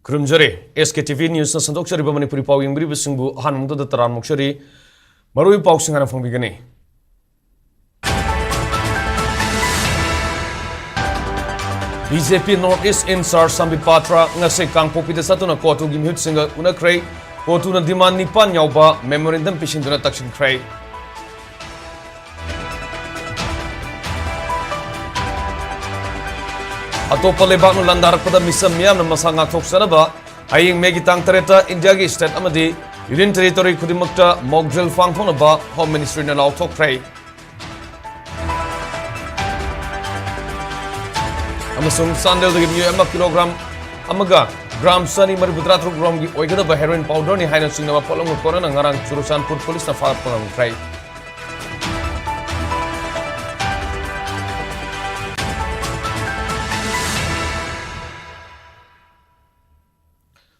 Kurumjare, SKTV News na sandok shari ba Manipuri pau yung biri bisingbu han mungda da taran mukshari marui pau singana fong bigani. BJP Northeast Insar Sambit Patra ngase kang popi da satuna COTU gimhut singa una kray COTU na demand nipan yauba memorandum pishin duna takshin kray. Atopa lebak no landarak pada misam miyam na masangak thoksanaba aying megi tang tareta India gi state amadi Union Territory kudimakta mock drill fangthonaba Home Ministry na law thokray. Amasung sandal dagi miyo ama kilogram amaga gram sani maributra truk gram gi oigada ba heroin powder ni haina singnaba polong kora na ngarang Churusanpur police na falat pangam kray.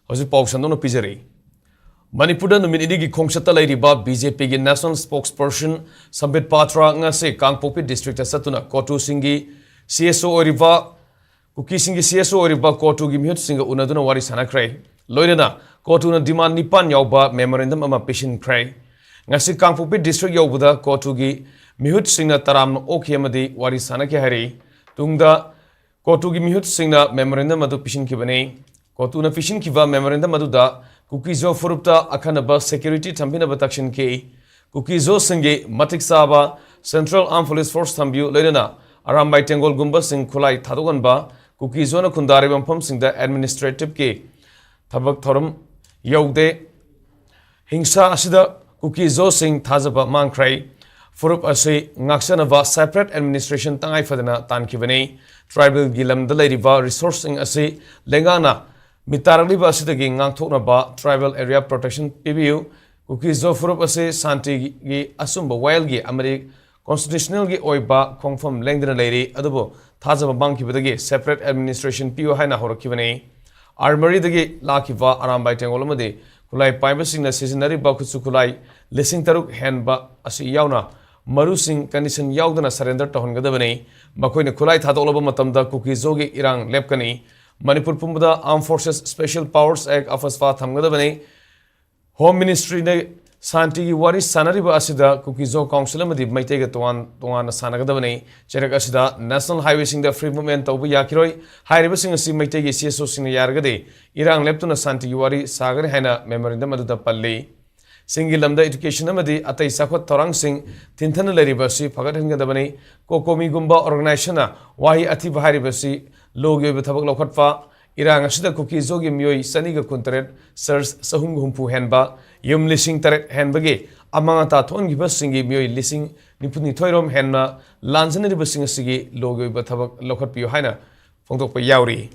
Hoji pau sandon pijari Manipur da numit idigi khongsata lairiba BJP gi national spokesperson Sambit Patra ngase Kangpopi district satuna COTU singi CSO oriba kuki singi CSO oriba COTU gi mihut singa unaduna wari sanakrai loidana COTU na demand nipan yauba memorandum ama pishin krai ngase Kangpopi district yaubuda COTU gi mihut singa taram okhiamadi wari sanake hari tungda COTU gi mihut singa memorandum adu pishin kibane COTU na fishin kiva memorandum aduda kukizo furupta akhanaba security thambinaba takshin ke kukizo singe matik saba Central Armed Police Force thambiu leidana arambai tengol gumba sing khulai thadoganba kukizo na khundari bampham singda administrative ke thabak thorum yaude hingsa asida kukizo sing thajaba mangkhrai furup ase ngaksanaba separate administration tangai fadana tankibane tribal gilam da leiriba resourcing ase lengana Mitarali basidagi ngangthoknaba tribal area protection PBU kukizo furup ase santi gi asumba wild gi amari constitutional gi oiba khongfam lengdana leiri adubo thajaba bangkibadagi separate administration PO haina horakibane armory dagi lakiva arambai tengolomade kulai paibasingna seasonary ba khutsu kulai lising taruk henba asi yauna marusing condition yaudana surrender tahongadabane makoina kulai thadoloba matamda kukizo gi irang lepkani Manipur Pumbada Armed Forces Special Powers Act of Asfa Thamgadabane Home Ministry ne Santi Wari Sanariba Asida Kukizo Council Amadi Maitega Tuan Sanagadabane Cherak Asida National Highway Sing the Free Movement of Yakiroi High Rivers Sing Maitegi CSO Sing Yargade Irang Leptuna Santi Wari Sagar Hena Memorandum Aduda Palli Singilamda Education Amadi Atai Sakot Torang Sing Tintana Laribasi Pagatangadabane Kokomi Gumba Organization Wahi Ati Baharibasi Logi Bethabak Lokatfa, Irang Ashida Kuki Zogi Mui, Saniga Kuntaret, Sirs Sahung Humpu Henba, Yum Lissing Taret Henbage, Amangata Ton Gibasingi Mui Lissing Nipuni Toirom Henna, Lanzani Basing Sigi, Logi Bethabak Lokat Piohina, Fongtok Yauri.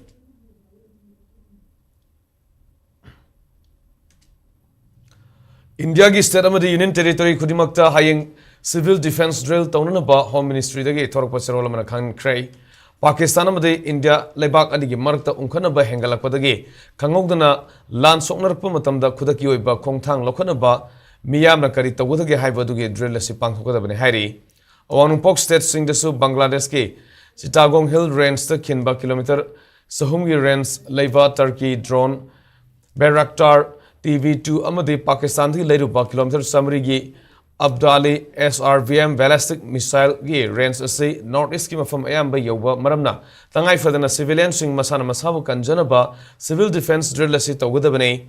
India gi state amadi Union Territory Kudimakta Haying Civil Defense Drill Taunanaba Home Ministry Dagi Torok Pasarolamana Khan Kray. Pakistan amadi India lebak adigi marakta ungkhanaba hengalakpadagi khangogdana lan soknarpa matamda khudaki oiba khongthang lokhanaba miyamna kari tawudagi haibadugi drill asi pangthokadabani hairi awangpok state singdasu Bangladesh ke Chittagong Hill Range ta kinba kilometer sahumgi range leiba Turkey drone Bayraktar TV2 amadi Pakistan thi leiruba kilometer samri gi Abdali SRVM ballistic missile gi range ase northeast ki mafam ayamba yoba maramna tangai fadana civilian sing masana masabu kanjanaba civil defense drill ase tawgadabane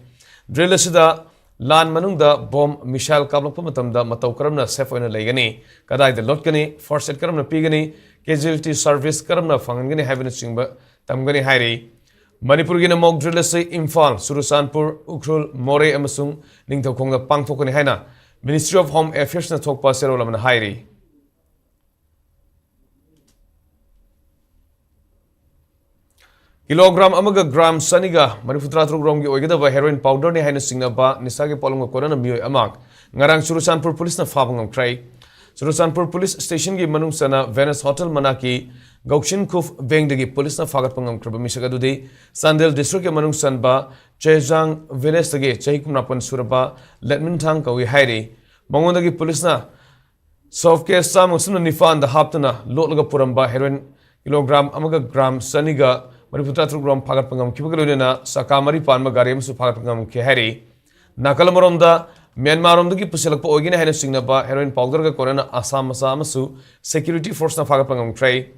drill ase da lan manungda bomb missile kablakpa matamda mataw karamna safe oina leigani kadai da lotkani first aid karamna pigani casualty service karamna fangani haibana singba tamgani hairi Manipur gi na mock drill ase Imphal Churusanpur Ukhrul More amasung ningthokongda pangthokani haina Ministry of Home Affairs na thokpa serolamna hairi kilogram amaga gram saniga Maniputra gram gi oigada heroin powder ni haina singnaba nisagi polonga korana mioi amak ngarang Churusanpur police na fabangam krai Churusanpur police station gi manung sana Venice Hotel manaki Gaukshin Kuf Bengdagi police na fagat pangam kraba misagadudi Sandel district manung sanba Chejang village dagi Chahikumnapan suraba Letmin thang kawi hairi Mangondagi police na soft case sam usuna nifan da haptana lotlaga puramba heroin kilogram amaga gram saniga Manipur Tatrugram Pagapangam Kibagulina, Sakamari Panma Garim Supagapangam Kehari, Nakalamaromda, Myanmar the Pusilak Ogina Henna Singnaba, heroin powder Corona, Assam Samasu, security force na Pagapangam Tray,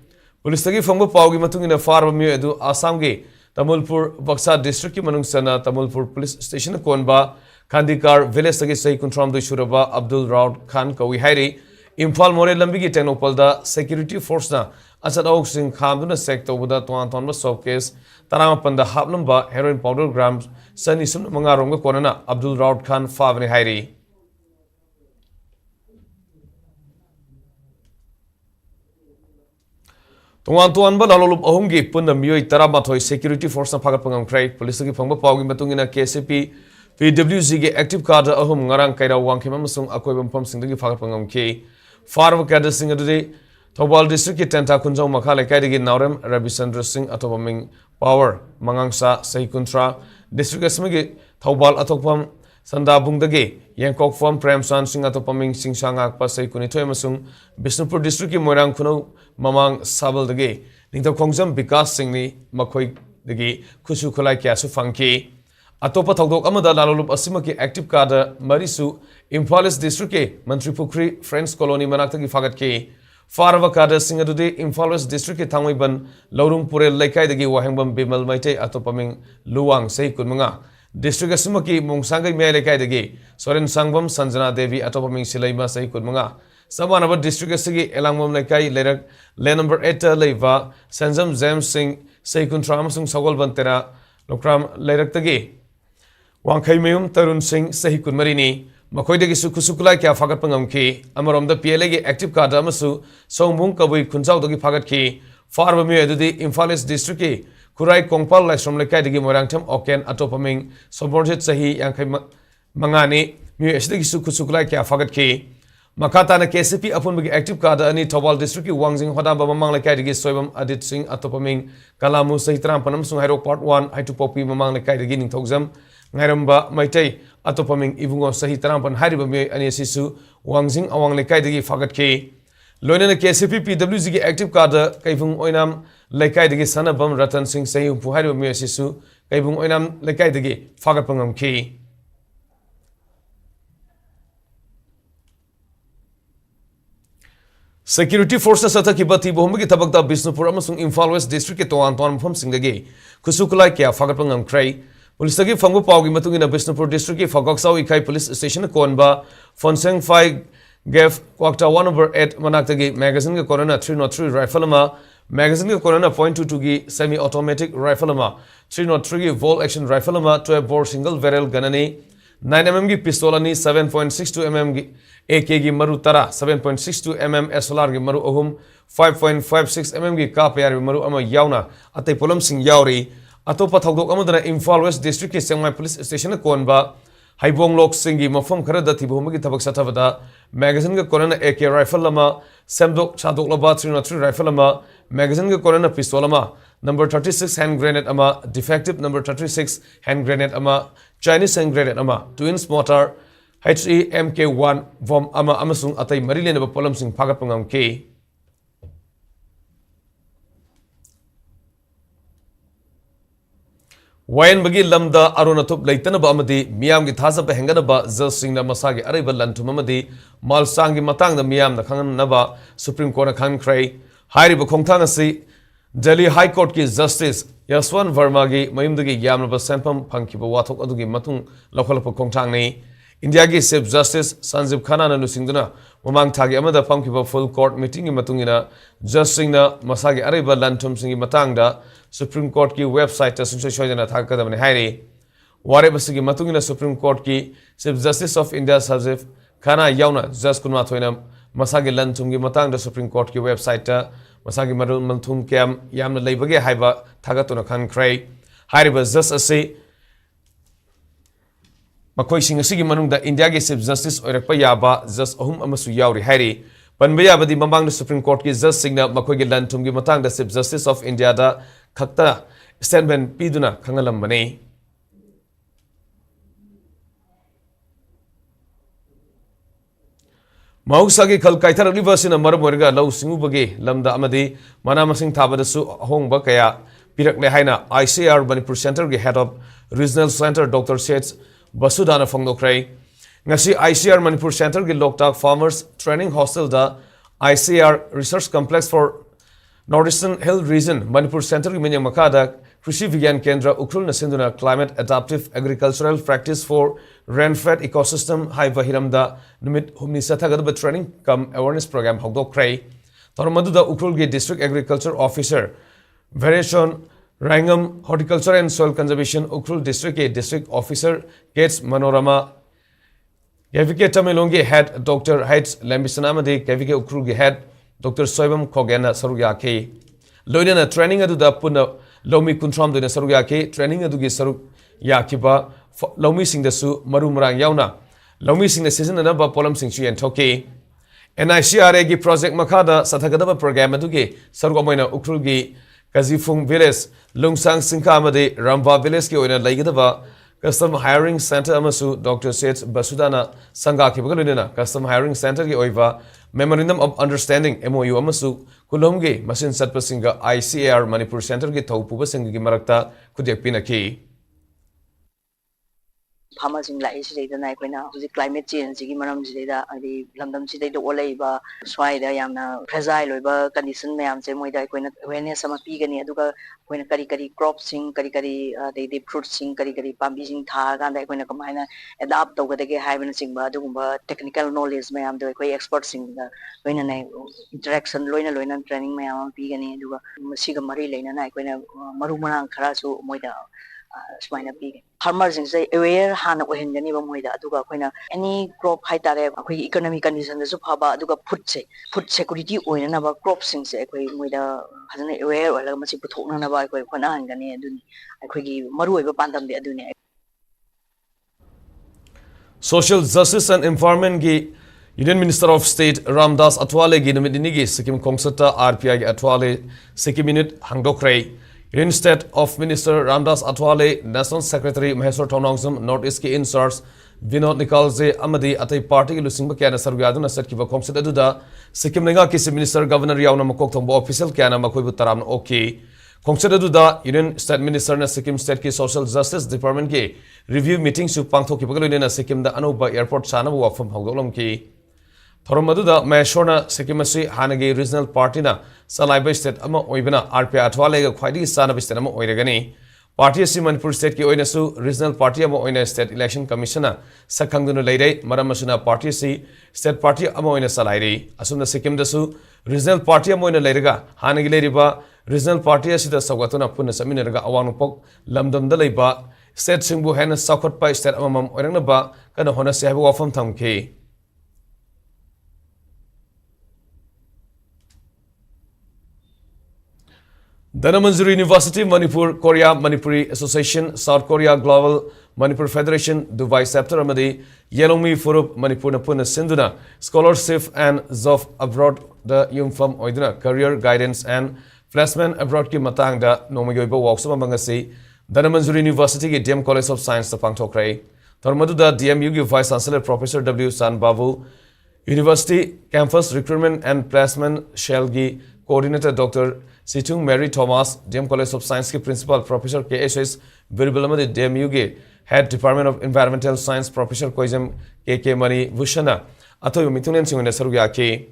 Pulistagi Fungo Paugi Matung in a farm Edu, Assamgi, Tamulpur, Baksa District Manung Sana, Tamulpur Police Station Konba, Kandikar, Village Sagi Kuntram the Shuraba, Abdul Raud Khan Kawi Hari, Imphal More Lambigi Tenopalda, security force na, Asad Oxing Khamduna sector with the Tuan showcase, Taramapan the Haplamba, heroin powder grams, Sunny Sun Mangaronga Korana, Abdul Raud Khan Favni Hari. Tuan ba lalolup ahumgi pun the Mui Taramatoi security force na Pagapangam Craig, police ki Panga Pagi Matungina KCP, PWZ active card ahum ngarang kaira wangkim amasung akoibam pam singdagi Pagapangam K. Farva Kada Singh today, Thobal district ki Tenta Kunjau Makale Kaidigi Naurem, Rabi Sandra Singh Atobaming Power, Mangangsa, Saikuntra, District Asmigi, Thobal Atopam, Sanda Bungdagi, Yankok Form Prem San Singh Atopaming Sing Shangak Pasai Kunitoyamasung, Bisnupur district ki Moirang Kuno, Mamang Sabal Dagi, Ningta Kongjam Bikas Singni, Makoi Dagi, Kusu Kulai Kiasu Funky. Atopa Togdok Amada Lalulup Asimaki active card Marisu, Imphal district ke, Mantri Pukri, Friends Colony Manataki Fagat ke, Farava Kada Singadude, Imphal district ke Tangiban, Laurum Pure Laikai degi Wahangbam Bimal Maite Atopaming Luang Sei Kunmanga. District Asimaki Mungsangai Melekai degi, Soren Sangbam Sanjana Devi Atopaming Silaima Sei Kunmanga. Sabanaba district Asigi Elangmam Laikai Lerak, Le number 8 Leva, Sanjam Zam Singh, Sei Kuntramasung Sagol Bantera, Lokram Lerak Tagi. Wangkai Mayum Tarun Singh Sahi Kunmarini, Makoy de Sukulai Kia Fagat Pangam Ki, Amarom the PLA active card Amasu, Song Kawi Kunzau Dogi Fagat Ki, Farvami Edudi, Imphal district Ki, Kurai Kongpal like from Lekai de Morangtam, Oken, Atopaming, Soborjet Sahi, Yankai Mangani, Mu Esdigi Sukulai Kia Fagat Ki, Makata na KCP upon big active card ani Thobal district Wangzing Hodamba Mamang Lekai de Soibam Adit Singh Atopaming, Kalamu Sahitram Panam Sung Hero Part 1, I to Poppy Mamang Lekai de Ginning Togzam. Ngairamba Maitai Atopaming Ibungo Sahi Tarampan Haribame Anisisu Wangzing Awang Lekai degi Fagat K. Loina KCP PWZ active card Kaivung Oinam Lekai degi Sanabam Ratan Singh Sahi Puharibame Asisu Kaivung Oinam Lekai degi Fagat Pangam K. Security forces ataki bati bohumgi tabakta Bisnupur amasung Imphal West district ke Toan Pam Singdagi Kusukulai Kia Fagat Pangam Kray. Police tagi Fangu Paugi Matungina Bisnupur district ki Fagoksau Ikai police station Konba Fonseng 5 Gef Kwakta 1/8 Manaktagi magazine ke Corona 303 rifle magazine ke Corona .22 gi semi automatic rifle 303 gi volt action rifle 12 bore single barrel ganani 9mm gi pistol ani 7.62 mm gi AK gi maru tara 7.62 mm SLR gi maru ohum 5.56 mm gi kapyar gi maru ama yauna atay polam sing yauri Atopa Togdok Amadana Imphal West District ke Sengmai Police Station Konba Haibong Lok Singi Mafam Karada Tibumagi Tabak Satavada Magazine ke Corona AK rifle lama Semdok Chadok Laba 303 rifle lama Magazine ke Corona pistol lama number 36 hand grenade ama defective number 36 hand grenade ama Chinese hand grenade ama twins mortar HE MK1 vom ama amasung atay marilene ba polam sing pagat pangam K. Wayan bagi lamda arunatup laitana ba amadi miyam gi thasa ba hengana ba zasing na masagi araiba lantum amadi malsangi matang na miyam na khangan na ba Supreme Court na khan krai hairi ba khongthang asi Delhi High Court ki Justice Yaswan Verma gi mayumdagi yamna ba sampam phangki ba wathok adugi matung lokhala pa khongthang nei India ki Chief Justice Sanjib Khanna na lusingduna mamang thagi amada phangki ba full court meeting gi matungina justing na masagi araiba lantum singi matang da Supreme Court ki website ta sungsoi shoyana thakadamani hairi ware basigi matungina Supreme Court ki Chief Justice of India Sanjib Khanna yauna just kunma thoina masagi lantum gi matang da Supreme Court ki website ta masagi marul manthum kem yamna leibage haiba thagatuna khan krai hairi ba just ase Makoi sing asigi manungda India ki Chief Justice oirakpa yaba just ahum amasu yauri hairi Panbaya badi mamang the Supreme Court ki just singna makoi gi lantum gi matang da Chief Justice of India da khakta statement piduna khangalam bane Mausagi khal kaithar liba sina maram orga lau singu bage lamda amadi mana masing thabadasu ahong ba kaya pirakle haina ICR Manipur Center ge head of regional center Dr. Sktv'S Basudana Phongdokrai ngasi ICR Manipur Center ge Loktak Farmers Training Hostel da ICR Research Complex for Northeastern Hill Region Manipur Center ge minyang makada Krishi Vigyan Kendra Ukrul Nasinduna Climate Adaptive Agricultural Practice for Rainfed Ecosystem Haiva Hiramda Numit Humni Sathagadaba Training Cum Awareness Program Hogdokrai Tormaduda Ukrul ge District Agriculture Officer Variation Rangam Horticulture and Soil Conservation Ukrul District ke District Officer Gates Manorama KVK Tamilongi Head Dr. Heights Lambisanamadi KVK Ukrul ge Head Dr. Soibam Kogena Saruyake Loidana Training Aduda Puna Lomi Kuntram Duna Saruyake Training Adugi Saru Yakiba Lomi Sing the Su Maru Marang Yauna Lomi Sing the season and Abba Polam Sing Chi and Toki NICRA gi Project Makada Sathagadaba Program Adugi Sarugamoina Ukrulgi Kazifung Village Lungsang Sinkamade Ramba Village ki oina Laigadava Custom Hiring Center Amasu Dr. Sktv'S Basudana Sangaki Bagalina Custom Hiring Center ki oiva Memorandum of Understanding MOU Amasu Kulomgi Masin Satpasinga ICAR Manipur Center ki Taupuba Singi Marakta Kudiak Pinaki Farmers in like the climate change, the London city, the Oleva, Swai, the Yamna, Fragile, condition, ma'am, say, when some pigany, Aduka, when a curry crops, curry, the fruits, curry, pumping, tag, and when a combiner adapt over the having singba, technical knowledge, ma'am, the way experts in the when an interaction, loina, training, ma'am, pigany, do a Siga Marie Lane, and I when a Maruman Karasu, Moida. Farmers say aware Hana Wahengani Moida, Aduga, any crop high tare, economic conditions of Haba, Aduga food security or another crop since with a aware or a Masiputona Nava, Panangani, Aduni, I could give Maru Pandam the Aduni. Social Justice and Environment gi Union Minister of State Ramdas Atwale gi Namidinigi Sikkim Kongsata RPI Atwale Sikkim Unit Hangdokrai Union State of Minister Ramdas Atwale National Secretary Maheswar Thonongzam Northeast ki in-charge Vinod Nikalje Amadi Atai Party ki Lusingba Kyana Sarwyaduna Setkiba Kongsat Aduda Sikkim Lenga ki Minister Governor Yauna Makok Thongbo Official Kyana Makoibu Taramna Oki Kongsat Aduda Union State Minister na Sikkim State ki Social Justice Department ki Review Meeting su Pangthoki Bagalune na Sikkim da Anuba Airport Sana Wafam Hogdolom ki Thoromaduda Maheshwarna Sikkimasi Hanagi Regional Party na Salaiba State Ama Oibana RPI Atwale ga Khwaidi Sanab State Ama Oiragani Party si Manipur State ki Oinasu Regional Party Ama Oina State Election Commissioner Sakhangdunu Leidai Maramasuna Party si State Party Ama Oina Salairi Asumna Sikkim dasu Regional Party Ama Oina Leiraga Hanagi Leiriba Regional Party asida Sagatuna Puna Saminaraga Awangpok Lamdamda Leiba State Singbu Hena Sakhotpa State Amam Oirangnaba Kana Hona Sahabu Wafam Thamki Danamanjuri University, Manipur, Korea, Manipuri Association, South Korea Global, Manipur Federation, Dubai Chapter Amadi, Yelongmi Furup, Manipur Napuna Sinduna, Scholarship and Zof Abroad, the Imphal Oiduna, Career Guidance and Placement Abroad Ki Matang da Nomayoiba Walksama Bangasi, Danamanjuri University ki DM College of Science the Pangtokrai, Tormadu da DMU ki Vice Chancellor Professor W. San Babu, University Campus Recruitment and Placement Shellgi, Coordinator Dr. Situng Mary Thomas, DM College of Science ki Principal Professor KHS Virbalamadi DMU ki Head Department of Environmental Science Professor Koizam KK Mani Vushana, Atoyo Mitunen Singune Sarugaki,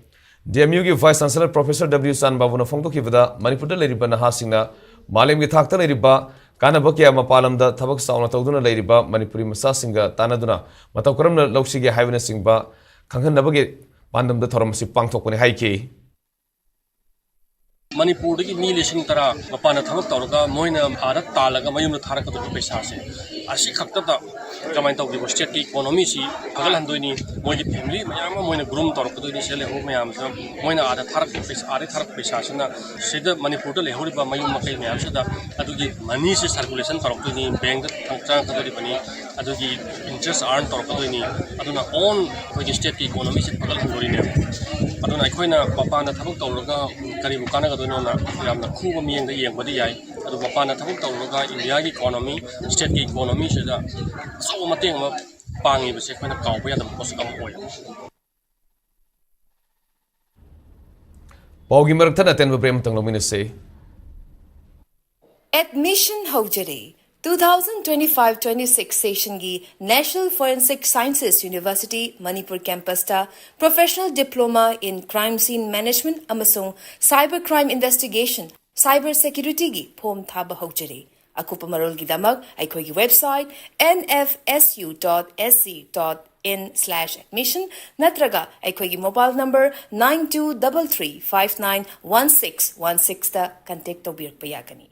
DMU ki Vice Chancellor Professor W. San Babu na Fongto Kivada, Manipur Leriba Nahasingna, Malim ki Thakta Leriba, Kanabaki Mapalam da Tabak Sauna Toduna Leriba, Manipuri Masasinga, Tanaduna, Matakuram Loksigi Havana Singba, Kangan Nabagi, Pandam the Thoramasi Pangtokuni Haiki. Manipur ki mi lising tara mapana thabak tawraga moina bharat talaga mayumna tharaka to paisa se asi khakta ta kamai taw gi state ki economy si agal handoini moi ki family mayama moina groom tawrak to ni sele ho mayam sa moina ada tharak paisa are tharak paisa sina seda Manipur ta lehori ba mayum makai mayam sa da adugi money se circulation tawrak to ni bank thangcha kadari bani adugi interest earn tawrak to ni aduna on ko state ki economy si agal handori ne aduna khoina mapana thabak tawraga kari bukana ga no na yamna khuba miyeng da yeng badi yai adu mapana thabak tawraga India ki economy state ki economy se da so mateng ma pangi ba se khoina kaw ba yadam posakam oi Paugi maraktan aten ba prem tang lomina se Admission Hojare 2025-26 session gi National Forensic Sciences University Manipur campus ta Professional Diploma in Crime Scene Management amasung Cybercrime Investigation Cyber Security gi phom thaba hojare. Akupa marol gi damak aikoi gi website nfsu.sc.in/admission natraga aikoi gi mobile number 9233591616 ta contact tobir payakani.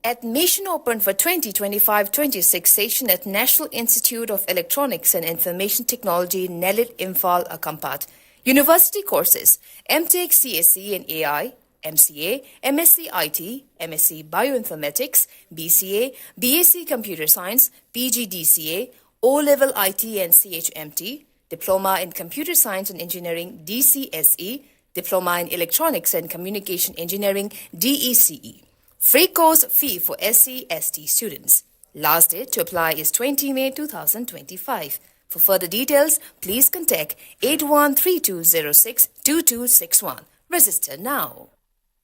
Admission open for 2025-26 session at National Institute of Electronics and Information Technology, NELIT Imphal, Akampat. University courses, MTech CSE in AI, MCA, MSc IT, MSc Bioinformatics, BCA, BSc Computer Science, PGDCA, O-Level IT and CHMT, Diploma in Computer Science and Engineering, DCSE, Diploma in Electronics and Communication Engineering, DECE. Free course fee for SC/ST students. Last date to apply is 20 May 2025. For further details, please contact 8132062261. Register now.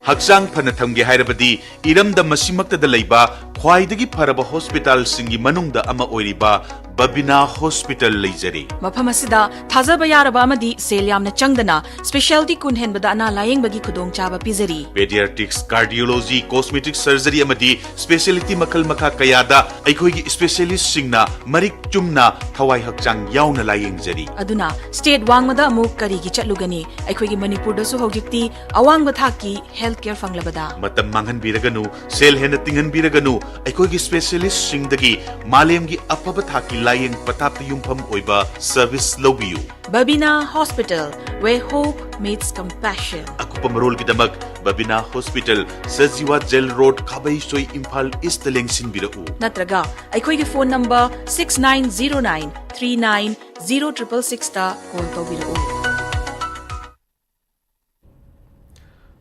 Haksang Panatamgi Hairabadi, Iram the Masimakta de Leba, Kwaidagi Paraba Hospital Singi Manunda Ama Oiriba, Babina Hospital Lazari. Mapamasida, Taza Bayaraba Amadi, Seliam Changdana, Specialty Kunhen Badana Lying Bagi Kudong Chaba Pizari. Pediatrics, Cardiology, Cosmetic Surgery Amadi, Specialty Makal Maka Kayada, Aikoi Specialist Singna, Marik Chumna, Tawai Hakchang Yauna Lying Zari. Aduna, State Wangmada Muk Karigi Chatlugani, Aikoi Manipur Dasu Hojikti, Awang Bataki, Healthcare Fanglabada. Matam Mangan Biraganu, Sel Henatingan Biraganu, Aikoi Specialist Singdagi, Malemgi Apabataki Lying Patap Yumpam Oiba, Service Lobiu. Babina Hospital, where hope meets compassion. Akupamarol Gidamak, Babina Hospital, Saziwa Gel Road, Kabai Soy Imphal East Lengsin Birau. Natraga, Aikoi phone number 6909 390666 ta call to Birau.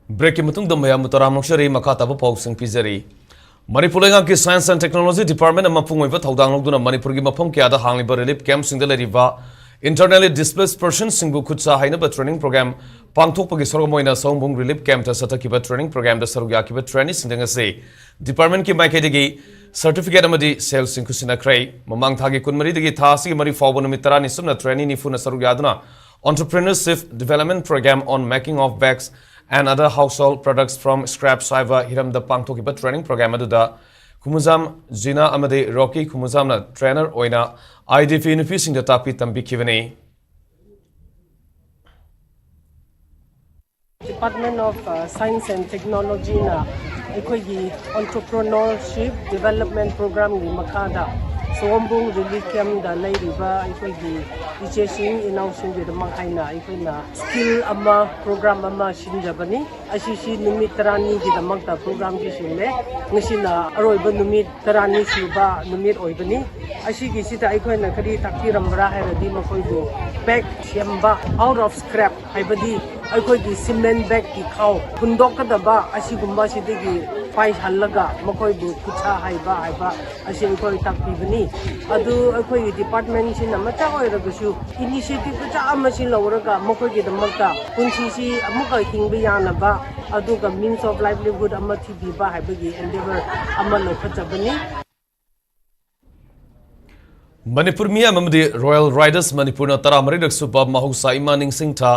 Break matung da mayam taram nokshari makata ba pausing pizari. Manipur ki Science and Technology Department amapung iba thaudang logduna Manipur gi mafam kya da hangli ba relief camp singda leriba internally displaced persons singbu khutsa haina ba training program pangthok pagi sorgomoina songbung relief camp ta sataki ba training program da sarugya ki ba training singdanga se department ki maike degi certificate amadi sales singkusina krai mamang thagi kunmari degi thasi mari fawbo numitra ni sumna training ni funa sarugya aduna entrepreneurship development program on making of bags and other household products from scrap cyber hiram the pangthokiba training program aduda kumuzam Zina amade Rocky kumuzam na trainer oina IDF nupi sing da tapi tambi kivani. Department of Science and Technology na ekhoi entrepreneurship development program ni makada sombung relief camp da leiriba ekhoi teaching inausing de manghaina ekhoi skill ama program ama shinjabani asisi numit tarani gi damakta program gi shinle ngisina aroiba numit tarani suba numit oibani asigi sita ekhoi na kari takti rambra hairadi makoi bu bag siamba out of scrap haibadi ekhoi gi cement bag ki khau pundok kadaba asigumba sidigi pai halaga makoi bu kucha haiba asi ekhoi takti bani adu ekhoi department sin amacha oiragusu initiative cha amasin lawraga makoi gi damakta punsi si amuka hingba yanaba aduga means of livelihood amathi biba haibagi endeavor amalo khathabani. Manipur Mia Mamadi Royal Riders Manipur na taramari daksupa mahusa imaning singta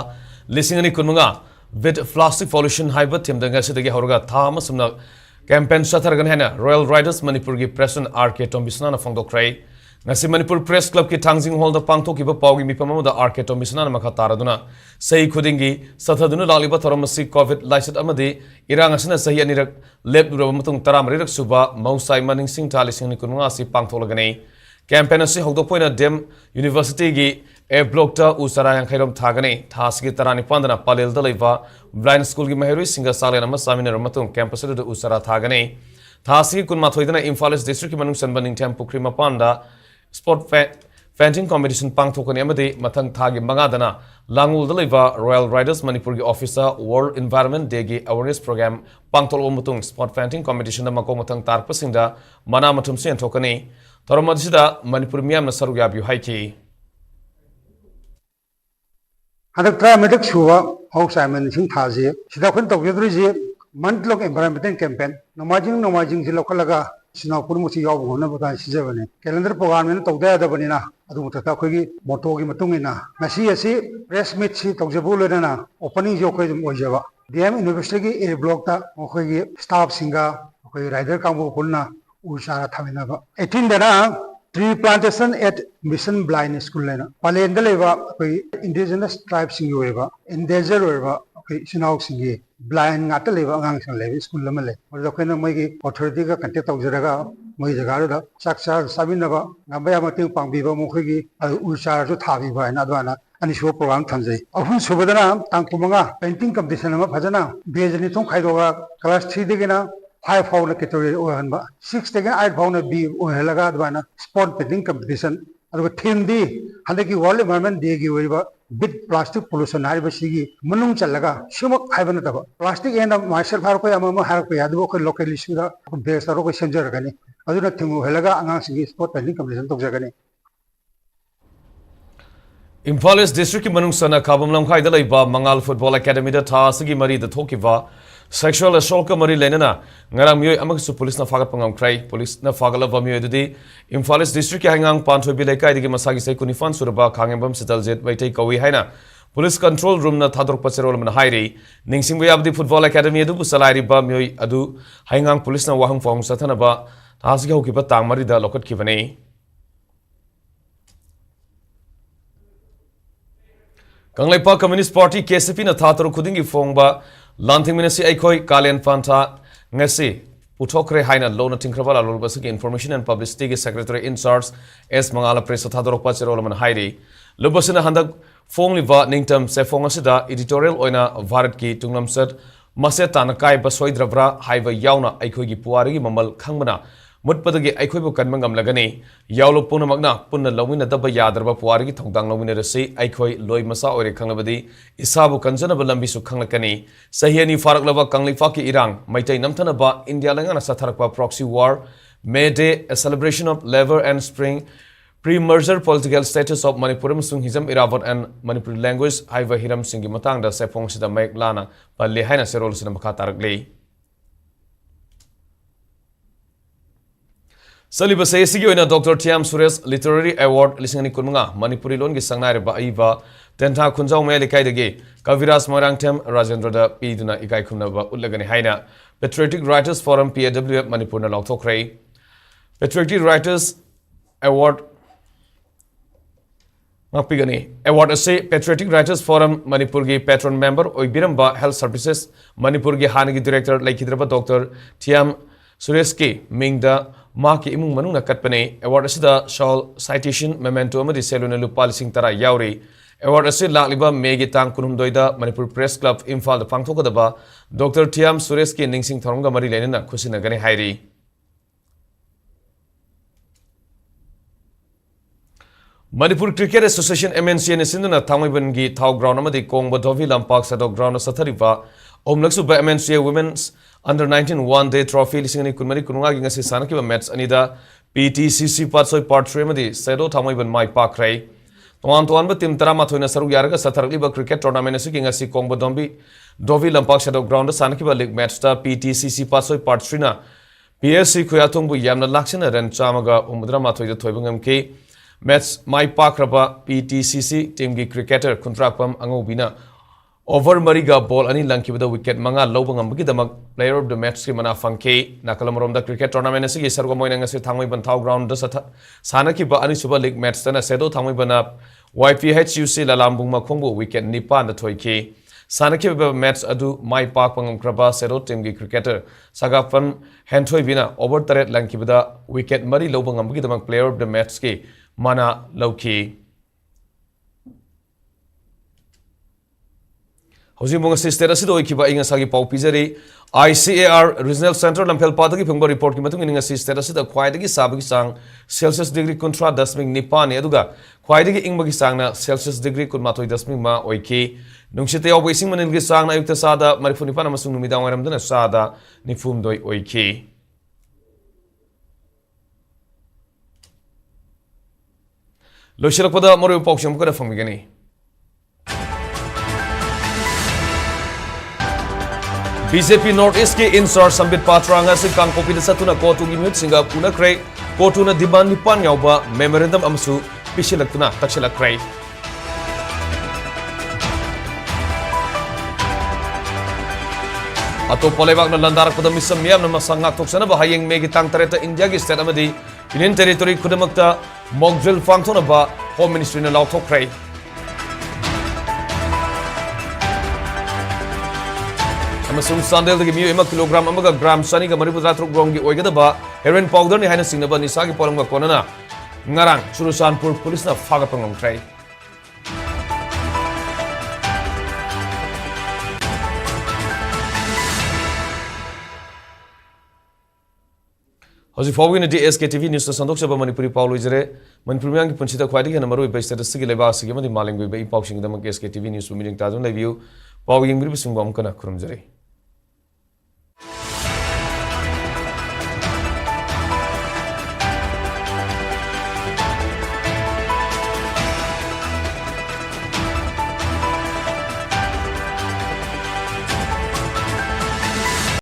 lisingani kunmunga with plastic pollution haiba timdanga sidagi hauruga thama sumna campaign sathargan hena Royal Riders Manipur gi President RK Tombisna na fongdokrai ngasi Manipur Press Club ki Thangjing Hall da pangthokiba pawgi mipamama da RK Tombisna na makha taraduna sei khudingi sathaduna laliba thoramasi COVID laisat amadi irang asina sahi anirak leb duraba matung taramari daksuba mahusa imaning singta lisingani kunmunga si pangtholagani. Campaign asi hogdokpoina Dem University gi A Block ta usara yang khairom thagani thasgi tarani pandana palel da leiba blind school gi maherui singa salen ama samina ramatung campus da usara thagani thasgi kunma thoidana Imphal district ki manung sanbaning tempo krima panda sport fainting competition pangthokani amadi mathang thagi mangadana langul da leiba Royal Riders Manipur gi officer World Environment Day gi awareness program pangtol omutung sport fainting competition da mako mathang tarpasingda mana mathum sen thokani Toromadisida Manipur Miam na sarugya biu haiki. Hadak tra medak shuwa hok Simon sing thaji sida khun tok yodri ji month long environmental campaign nomajing si lokalaga sinaw pun mo si yaw mo na bata si jabane calendar program ni tawda da bani na adu mutata khoi gi moto gi matung ina masi asi press meet si tawjabu le na opening jo khoi mo jaba DM university gi a block ta khoi gi staff singa khoi rider kambu punna usara thamina ba 18 dana tree plantation at mission blind school lena palenda leba khoi indigenous tribes sing yoeba endangered yoeba khoi sinaw singi blind ngata leba ngang sang leba school lama le oda khoi na mai gi authority ga contact tawjaraga mai jaga da saksa sabina ba ngaba ma ting pangbi ba mo khoi gi usara jo thabi ba na dwana ani show program thanjai ahun subadana tangkumanga painting competition ma phajana bejani thong khaidoga class 3 digina 5 fauna category ohanba 6 tega 8 fauna b ohelaga dwana sport painting competition aduga theme di handaki world environment day gi weriba bit plastic pollution hariba sigi munung chalaga shumak haibana taba plastic and marshal phar ko amama har ko yadu ko local issue da base ro ko senjor gani aduna thimu helaga angang sigi sport painting competition tokjagani Imphal East District ki manung sana khabam lamkhai da leiba Mangal Football Academy da tha sigi mari da thokiwa sexual assault ka mari lenana ngarang mioi amak su police na fagat pangam krai police na fagala ba mioi dudi Imphal East District ki hangang panthoi bi lekai digi masagi sai kunifan suraba khangembam setal jet baitai kawi haina police control room na thador pacherol man hairi ningsing bi abdi football academy du salai ba mioi adu hangang police na wahang fong sathana ba tasgi hoki ba tang mari da lokat ki bane Kanglaipa Communist Party KCP na thataro khudingi fongba lanthing minasi aikhoi kalen pantha ngasi puthokre haina lona tingkrabala lolbasiki information and publicity ge secretary in charge S Mangala press thataro pachero man hairi lobasina handak fongliba ningtam se fongasida editorial oina bharat ki tunglamsat mase tanakai basoidravra haiba yauna aikhoi gi puari gi mamal khangmana mutpadagi aikhoi kanma ngamlagani yawlo punamagna punna lawina daba yadarba puari gi thongdang lawina rasi aikhoi loi masa ore khanglabadi isabu kanjana lambi su khanglakani sahiani faraklaba kanglifa ki irang maitai namthana ba india langana satharakpa proxy war May Day, a celebration of labor and spring pre-merger political status of Manipur sung hizam iravat and Manipuri language haiva hiram singi matang da sepong sida maik lana palle haina serol sida makha tarakle Saliba Sayasigi oina Dr. Tiam Suresh Literary Award lisingani kunmunga Manipuri lon gi sangnare ba aiba tentha khunjau me likai dege Kaviras Morangtem Rajendra da piduna ikai khumna ba ullagani haina Patriotic Writers Forum PAW Manipur na lokthokrai Patriotic Writers Award Mapigani Award ase Patriotic Writers Forum Manipur gi patron member Oibiramba Health Services Manipur gi hanagi director laikidraba Dr. Tiam Suresh ki mingda Maki imung manuna katpane award asida shawl citation memento amadi seluna lupa lising tara yauri award asid lakliba megi tang kunumdoida Manipur Press Club Imphal da pangthokadaba Dr. Tiam Suresh ki ningsing thoromga mari lenina khusina gani hairi Manipur Cricket Association MNC ne sinduna thangaiban gi thau ground amadi kongba dovi lampak sadok ground sathariba omlaksu ba MNC Women's Under 19 one day trophy lisingani kunmari kununga gi ngasi sanakiba match anida PTCC patsoi part 3 madi sedo thamaiban mai pakrai toan ba tim tara mathoina saru yaraga satharli ba cricket tournament asu gi ngasi kongba dovi lampak sadok ground sanakiba league match ta PTCC patsoi part 3 na PSC khoyathong bu yamna laksana ran chamaga umudra mathoi da thoibangam ke match mai pakraba PTCC team gi cricketer kuntrakpam angobina over mariga ball ani langkibada wicket manga lobang ambagi damak player of the match ki mana fangke nakalamorom da cricket tournament asigi sargo moina ngasi thangmai ban thau ground da sanaki ba ani suba league match tana sedo thangmai bana YPHUC lalambung ma khongbu wicket nipan da thoike sanaki ba match adu mai pak pangam kraba sedo team gi cricketer sagafan henthoi bina over taret langkibada wicket mari lobang ambagi damak player of the match ki mana lauki Housing Bunga Sister Asido Ikiba Inga Sagi Pau Pizari ICAR Regional Center Lampel Pataki Pumba report Kimatung Inga Sister Asida Quaidagi Sabaki Sang Celsius degree contra Dasming Nipani Aduga Quaidagi Ingbagi Sangna Celsius degree Kunmatoi Dasming Ma Oiki Nungsite of Wasing Manilgi Sang Ayukta Sada Marifunipana Masung Midang Ramdana Sada Nifum Doi Oiki Loshirapada Moru Poksham Koda Famigani BJP North East के in charge Sambit Patra ngasi Kangpokpi दा सतुना COTU की मिहुत सिंगा पुनखरे COTU na diban nipan yauba memorandum amsu pisilakuna taksilakre Atop leibak na landarak pada misam miyam na masangak toksana ba hayeng megi tang tareta India gi state amadi Union Territory kudamakta mock drill fangthona ba Home Ministry na lauthokre amasung sandel dagi miyo 1 kilogram amaga gram sani ga Manipur ratruk gram gi oigada ba heroin powder ni haina singna ba nisa gi polong ga konana ngarang Surusanpur police na faga pangong trai Hoji following the SKTV news na sandok sa Manipuri Paulo Izere Manipur yang ki punchita khwadi ga namaru ba status gi leba sigi madi malengwi ba ipau sing da SKTV news meeting ta don live view Paulo yang bir bisung bam kana khurum jare